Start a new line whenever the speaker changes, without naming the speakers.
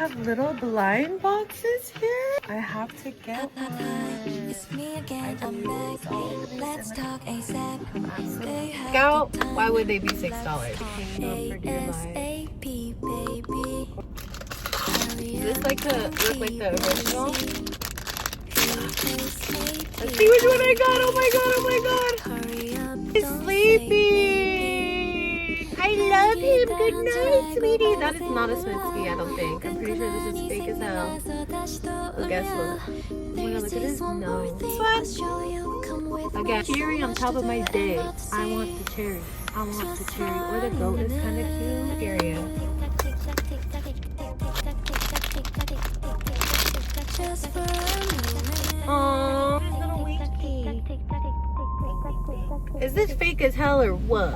have little blind boxes here. I have to get one.
It's me again, I'm back. Let's talk ASAP.
Scout, why would they be $6?
ASAP, baby.
Does this like to look like the original? Let's see which one I got. Oh my god, oh my god. He's sleeping. I love him. Good night, sweetie. That is not a Smitsky, I don't think. I'm pretty sure this is fake as hell. Oh, guess what? Oh my god, look at his nose. What? Again, cherry on top of my day. I want the cherry. I want the cherry. Or the goat is kind of cute. Area. Aww, little weaky. Is this fake as hell or what?